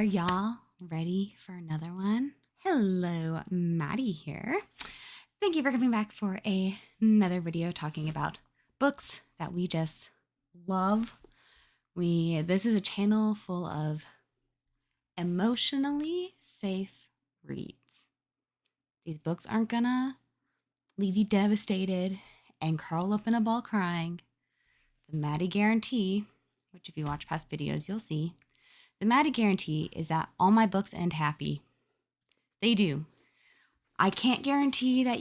Are y'all ready for another one? Hello, Maddie here. Thank you for coming back for another video talking about books that we just love. This is a channel full of emotionally safe reads. These books aren't gonna leave you devastated and curl up in a ball crying. The Maddie Guarantee, which if you watch past videos you'll see, the Maddie Guarantee is that all my books end happy. They do. I can't guarantee that,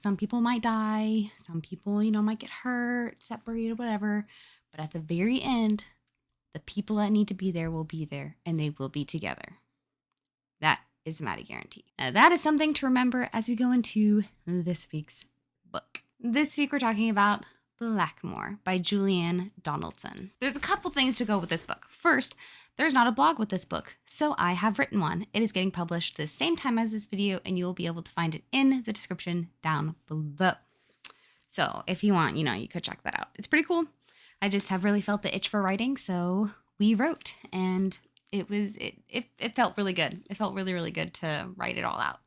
some people might die, some people, might get hurt, separated, whatever. But at the very end, the people that need to be there will be there and they will be together. That is the Maddie Guarantee. That is something to remember as we go into this week's book. This week we're talking about Blackmoore by Julianne Donaldson. There's a couple things to go with this book. First, there's not a blog with this book, so I have written one. It is getting published the same time as this video, and you will be able to find it in the description down below. So if you want, you could check that out. It's pretty cool. I just have really felt the itch for writing, so we wrote, and it felt really good. It felt really, really good to write it all out.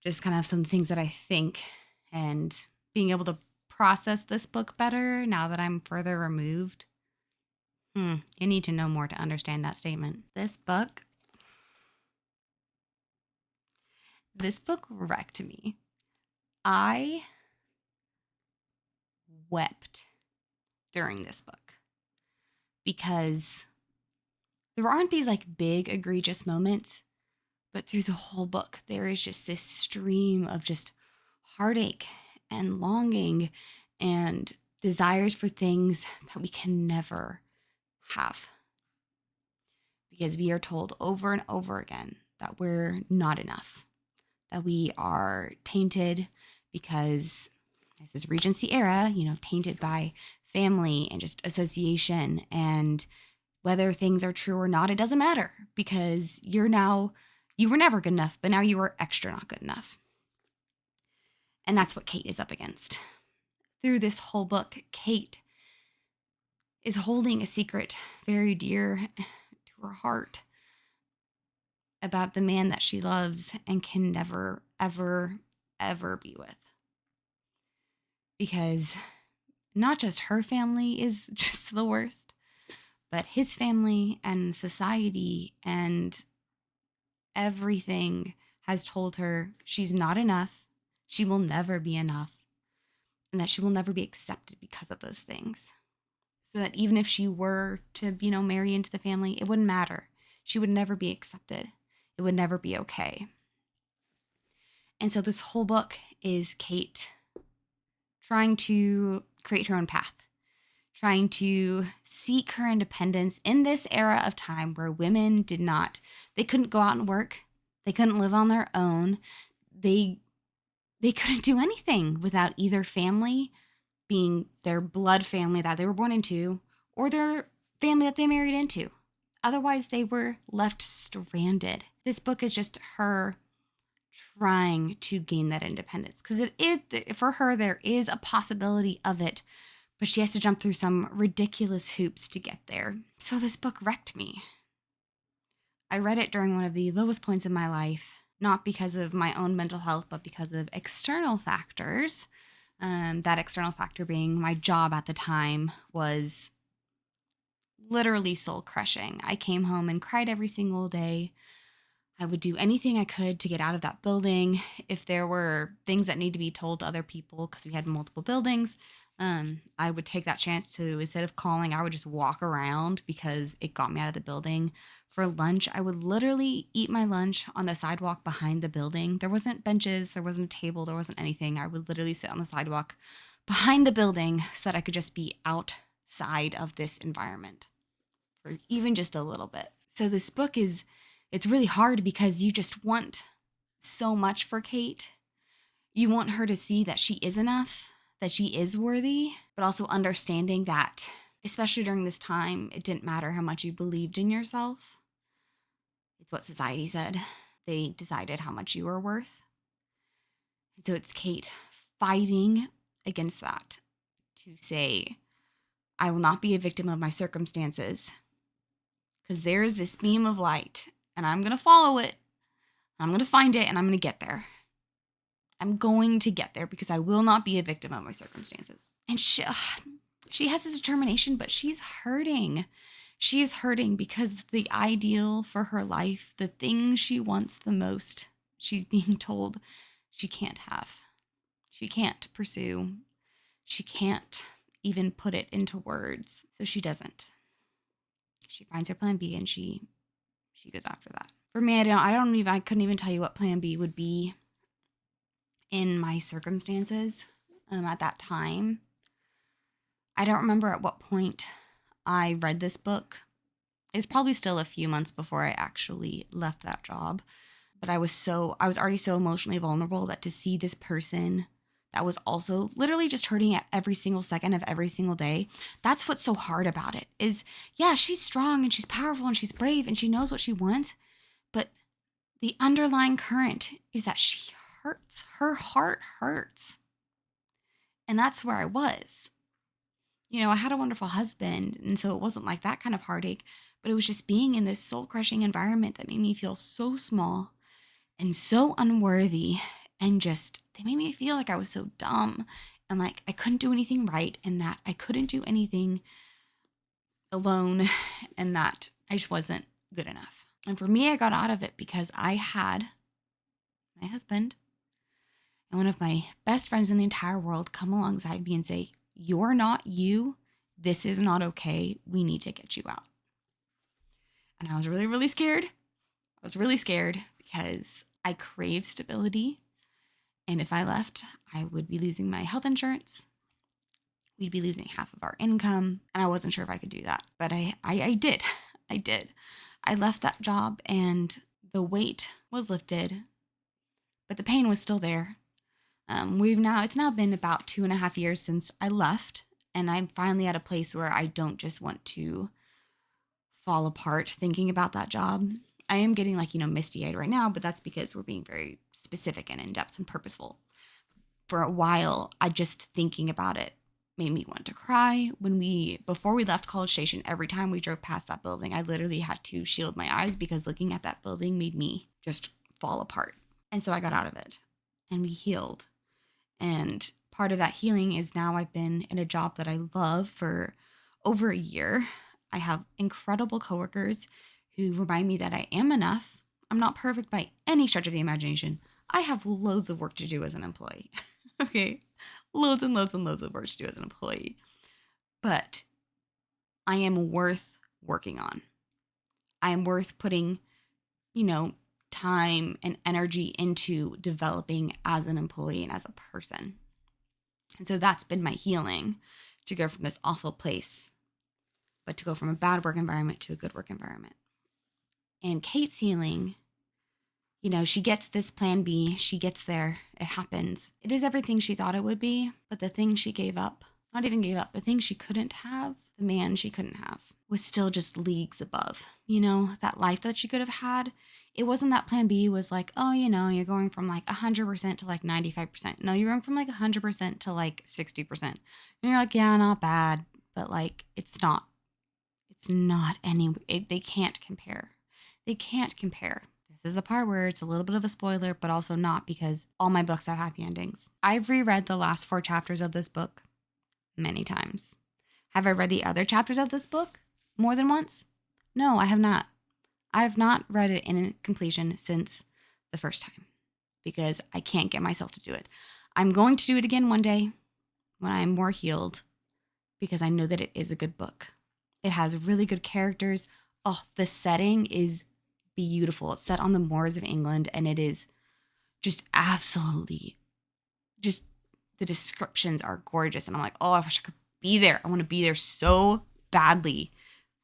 Just kind of some things that I think, and being able to process this book better now that I'm further removed. You need to know more to understand that statement. This book wrecked me. I wept during this book because there aren't these big egregious moments, but through the whole book, there is just this stream of just heartache and longing and desires for things that we can never have. Because we are told over and over again that we're not enough, that we are tainted because this is Regency era, tainted by family and just association, and whether things are true or not, it doesn't matter because you were never good enough, but now you are extra not good enough. And that's what Kate is up against. Through this whole book, Kate is holding a secret very dear to her heart about the man that she loves and can never, ever, ever be with. Because not just her family is just the worst, but his family and society and everything has told her she's not enough, she will never be enough, and that she will never be accepted because of those things. So that even if she were to, marry into the family, it wouldn't matter. She would never be accepted. It would never be okay. And so this whole book is Kate trying to create her own path, trying to seek her independence in this era of time where women they couldn't go out and work. They couldn't live on their own. They couldn't do anything without either family being their blood family that they were born into or their family that they married into. Otherwise, they were left stranded. This book is just her trying to gain that independence because for her, there is a possibility of it, but she has to jump through some ridiculous hoops to get there. So this book wrecked me. I read it during one of the lowest points in my life, not because of my own mental health, but because of external factors. That external factor being my job at the time was literally soul crushing. I came home and cried every single day. I would do anything I could to get out of that building. If there were things that need to be told to other people, because we had multiple buildings, I would take that chance to, instead of calling, I would just walk around because it got me out of the building. For lunch, I would literally eat my lunch on the sidewalk behind the building. There wasn't benches, there wasn't a table, there wasn't anything. I would literally sit on the sidewalk behind the building so that I could just be outside of this environment for even just a little bit. So this book it's really hard because you just want so much for Kate. You want her to see that she is enough, that she is worthy, but also understanding that, especially during this time, it didn't matter how much you believed in yourself. It's what society said. They decided how much you were worth. And so it's Kate fighting against that to say, I will not be a victim of my circumstances because there is this beam of light and I'm going to follow it. I'm going to find it and I'm going to get there. I'm going to get there because I will not be a victim of my circumstances. And she has this determination, but she's hurting. She is hurting because the ideal for her life, the thing she wants the most, she's being told she can't have. She can't pursue. She can't even put it into words. So she doesn't. She finds her plan B and she goes after that. For me, I couldn't even tell you what plan B would be in my circumstances at that time. I don't remember at what point I read this book. It's probably still a few months before I actually left that job. But I was already so emotionally vulnerable that to see this person that was also literally just hurting at every single second of every single day, that's what's so hard about it is, yeah, she's strong and she's powerful and she's brave and she knows what she wants. But the underlying current is that she hurts. Her heart hurts. And that's where I was. I had a wonderful husband, and so it wasn't like that kind of heartache, but it was just being in this soul-crushing environment that made me feel so small and so unworthy, and they made me feel like I was so dumb and like I couldn't do anything right and that I couldn't do anything alone and that I just wasn't good enough. And for me, I got out of it because I had my husband and one of my best friends in the entire world come alongside me and say, "You're not you. This is not okay. We need to get you out." And I was really, really scared. I was really scared because I crave stability. And if I left, I would be losing my health insurance. We'd be losing half of our income. And I wasn't sure if I could do that. But I did. I did. I left that job and the weight was lifted, but the pain was still there. It's now been about 2.5 years since I left, and I'm finally at a place where I don't just want to fall apart thinking about that job. I am getting misty-eyed right now, but that's because we're being very specific and in-depth and purposeful. For a while, I just thinking about it made me want to cry. Before we left College Station, every time we drove past that building, I literally had to shield my eyes because looking at that building made me just fall apart. And so I got out of it and we healed. And part of that healing is now I've been in a job that I love for over a year. I have incredible coworkers who remind me that I am enough. I'm not perfect by any stretch of the imagination. I have loads of work to do as an employee. Okay? Loads and loads and loads of work to do as an employee. But I am worth working on. I am worth putting, time and energy into developing as an employee and as a person. And so that's been my healing, to go from this awful place, but to go from a bad work environment to a good work environment. And Kate's healing, she gets this plan B, she gets there, it happens. It is everything she thought it would be, but the thing she gave up, not even gave up, the thing she couldn't have, the man she couldn't have, was still just leagues above. That life that she could have had, it wasn't that plan B was like, oh, you're going from 100% to 95%. No, you're going from 100% to 60%. And you're like, yeah, not bad, but it's not they can't compare. They can't compare. This is a part where it's a little bit of a spoiler, but also not, because all my books have happy endings. I've reread the last 4 chapters of this book many times. Have I read the other chapters of this book more than once? No, I have not. I have not read it in completion since the first time because I can't get myself to do it. I'm going to do it again one day when I'm more healed because I know that it is a good book. It has really good characters. Oh, the setting is beautiful. It's set on the moors of England, and it is just absolutely, just the descriptions are gorgeous. And I'm like, oh, I wish I could be there. I want to be there so badly,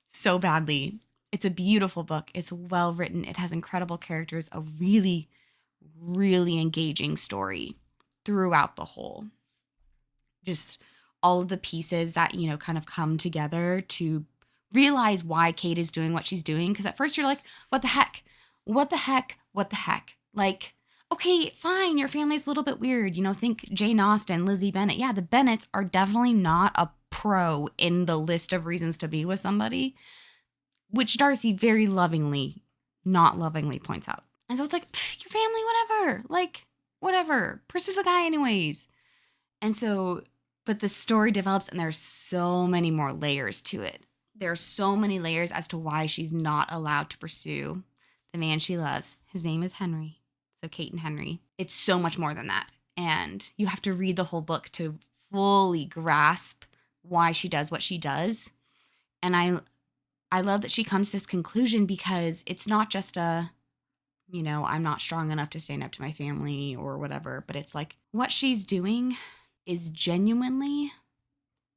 so badly. It's a beautiful book. It's well written. It has incredible characters, a really, really engaging story throughout the whole. Just all of the pieces that, kind of come together to realize why Kate is doing what she's doing. Because at first you're like, what the heck? What the heck? What the heck? Okay, fine. Your family's a little bit weird. Think Jane Austen, Lizzie Bennet. Yeah, the Bennets are definitely not a pro in the list of reasons to be with somebody, which Darcy very lovingly not lovingly points out. And so it's like, your family, whatever. Like, whatever. Pursue the guy anyways. And so, but the story develops and there's so many more layers to it. There are so many layers as to why she's not allowed to pursue the man she loves. His name is Henry. So Kate and Henry. It's so much more than that. And you have to read the whole book to fully grasp why she does what she does. And I love that she comes to this conclusion because it's not just a, I'm not strong enough to stand up to my family or whatever, but it's like what she's doing is genuinely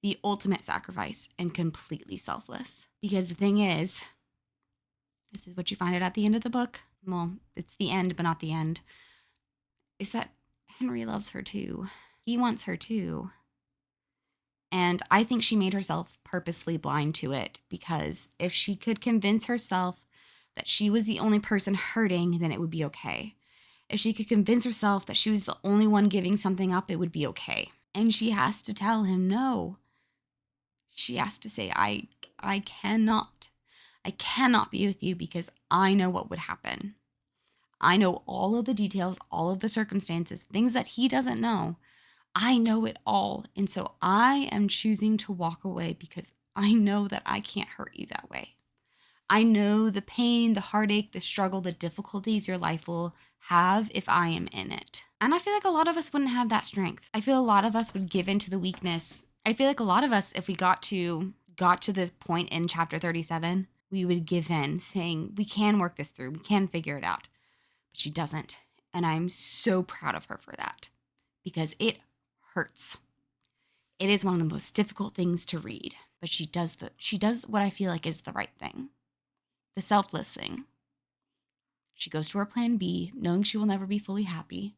the ultimate sacrifice and completely selfless. Because the thing is, this is what you find out at the end of the book. Well, it's the end, but not the end. Is that Henry loves her too. He wants her too. And I think she made herself purposely blind to it, because if she could convince herself that she was the only person hurting, then it would be okay. If she could convince herself that she was the only one giving something up, it would be okay. And she has to tell him no. She has to say, I cannot be with you because I know what would happen. I know all of the details, all of the circumstances, things that he doesn't know. I know it all. And so I am choosing to walk away because I know that I can't hurt you that way. I know the pain, the heartache, the struggle, the difficulties your life will have if I am in it. And I feel like a lot of us wouldn't have that strength. I feel a lot of us would give into the weakness. I feel like a lot of us, if we got to the point in chapter 37, we would give in, saying, we can work this through. We can figure it out. But she doesn't. And I'm so proud of her for that, because it hurts. It is one of the most difficult things to read, but she does what I feel like is the right thing. The selfless thing. She goes to her plan B, knowing she will never be fully happy,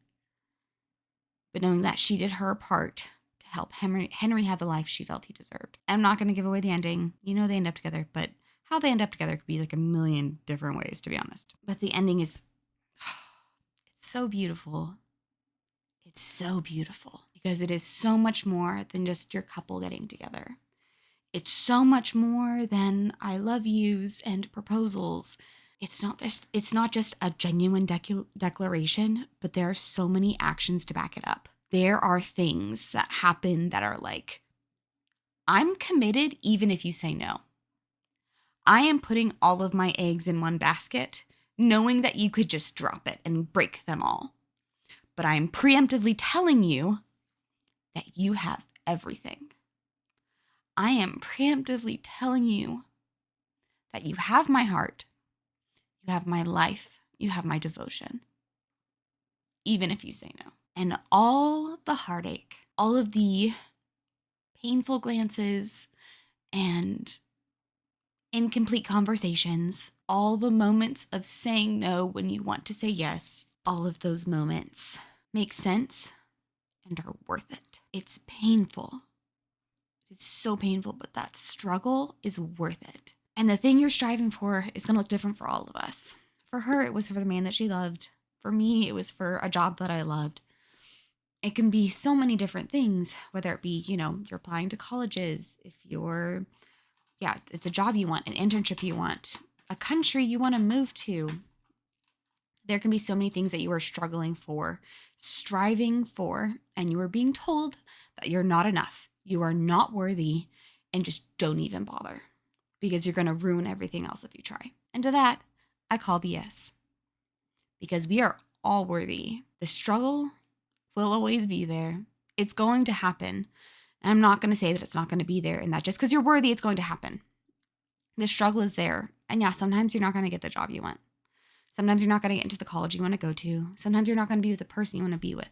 but knowing that she did her part to help Henry have the life she felt he deserved. And I'm not going to give away the ending. They end up together, but how they end up together could be like a million different ways, to be honest. But the ending is, it's so beautiful. It's so beautiful because it is so much more than just your couple getting together. It's so much more than I love yous and proposals. It's not just a genuine declaration, but there are so many actions to back it up. There are things that happen that are like, I'm committed even if you say no. I am putting all of my eggs in one basket, knowing that you could just drop it and break them all. But I am preemptively telling you that you have everything. I am preemptively telling you that you have my heart, you have my life, you have my devotion, even if you say no. And all the heartache, all of the painful glances and incomplete conversations, all the moments of saying no when you want to say yes, all of those moments make sense and are worth it. It's painful. It's so painful, but that struggle is worth it. And the thing you're striving for is going to look different for all of us. For her, it was for the man that she loved. For me, it was for a job that I loved. It can be so many different things, whether it be, you're applying to colleges, if you're, it's a job you want, an internship you want, a country you want to move to. There can be so many things that you are struggling for, striving for, and you are being told that you're not enough. You are not worthy, and just don't even bother, because you're going to ruin everything else if you try. And to that, I call BS, because we are all worthy. The struggle will always be there. It's going to happen. And I'm not going to say that it's not going to be there, and that just because you're worthy, it's going to happen. The struggle is there. And yeah, sometimes you're not going to get the job you want. Sometimes you're not going to get into the college you want to go to. Sometimes you're not going to be with the person you want to be with.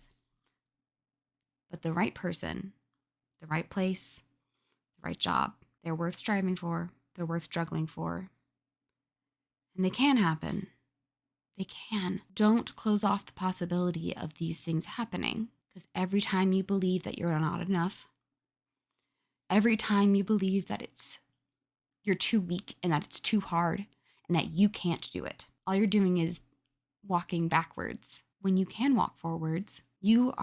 But the right person, the right place, the right job, they're worth striving for. They're worth struggling for. And they can happen. They can. Don't close off the possibility of these things happening, because every time you believe that you're not enough, every time you believe that you're too weak and that it's too hard and that you can't do it, all you're doing is walking backwards. When you can walk forwards, you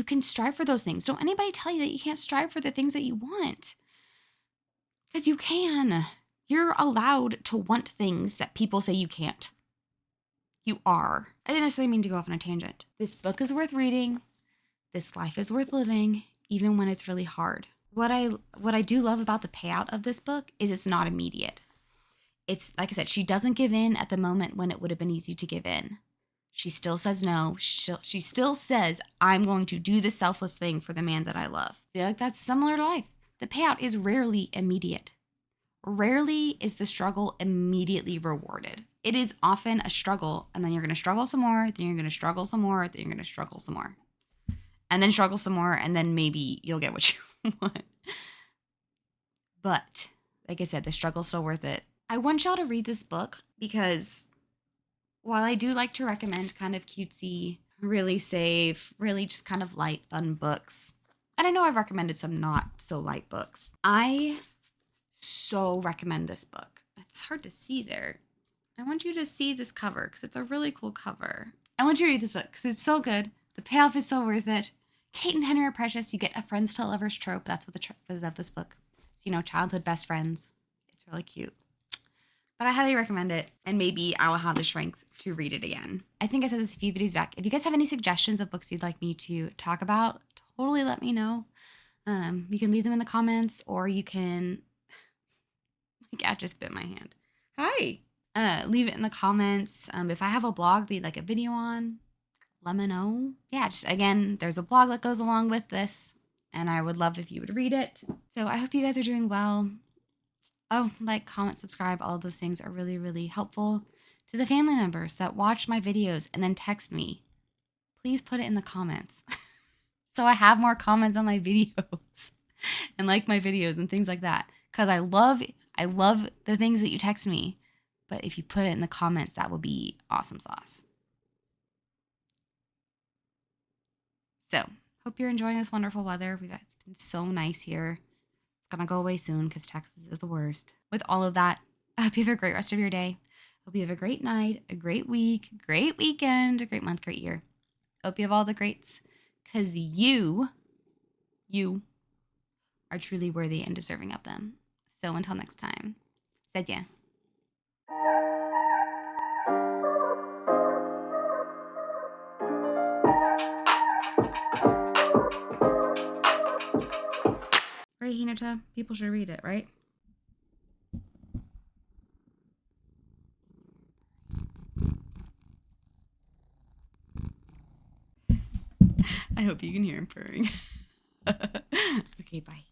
can strive for those things. Don't anybody tell you that you can't strive for the things that you want, because you can. You're allowed to want things that people say you can't. You are. I didn't necessarily mean to go off on a tangent. This book is worth reading. This life is worth living, even when it's really hard. What I do love about the payout of this book is it's not immediate. It's like I said, she doesn't give in at the moment when it would have been easy to give in. She still says no. She still says, I'm going to do this selfless thing for the man that I love. I feel like that's similar to life. The payout is rarely immediate. Rarely is the struggle immediately rewarded. It is often a struggle, and then you're going to struggle some more, then you're going to struggle some more, then you're going to struggle some more. And then struggle some more, and then maybe you'll get what you want. But, like I said, the struggle's still worth it. I want y'all to read this book because while I do like to recommend kind of cutesy, really safe, really just kind of light, fun books, and I know I've recommended some not so light books, I so recommend this book. It's hard to see there. I want you to see this cover because it's a really cool cover. I want you to read this book because it's so good. The payoff is so worth it. Kate and Henry are precious. You get a friends to lovers trope. That's what the trope is of this book. It's, childhood best friends. It's really cute. But I highly recommend it, and maybe I will have the strength to read it again. I think I said this a few videos back. If you guys have any suggestions of books you'd like me to talk about, totally let me know. You can leave them in the comments, or you can... My cat just bit my hand. Hi! Leave it in the comments. If I have a blog that you'd like a video on, let me know. Yeah, just again, there's a blog that goes along with this, and I would love if you would read it. So I hope you guys are doing well. Oh, like, comment, subscribe, all of those things are really, really helpful. To the family members that watch my videos and then text me, please put it in the comments. So I have more comments on my videos and like my videos and things like that. Because I love the things that you text me. But if you put it in the comments, that will be awesome sauce. So, hope you're enjoying this wonderful weather. It's been so nice here. It's going to go away soon because Texas is the worst. With all of that, I hope you have a great rest of your day. Hope you have a great night, a great week, great weekend, a great month, great year. Hope you have all the greats because you are truly worthy and deserving of them. So until next time, Zedya. Right, Hinata? People should read it, right? I hope you can hear him purring. Okay, bye.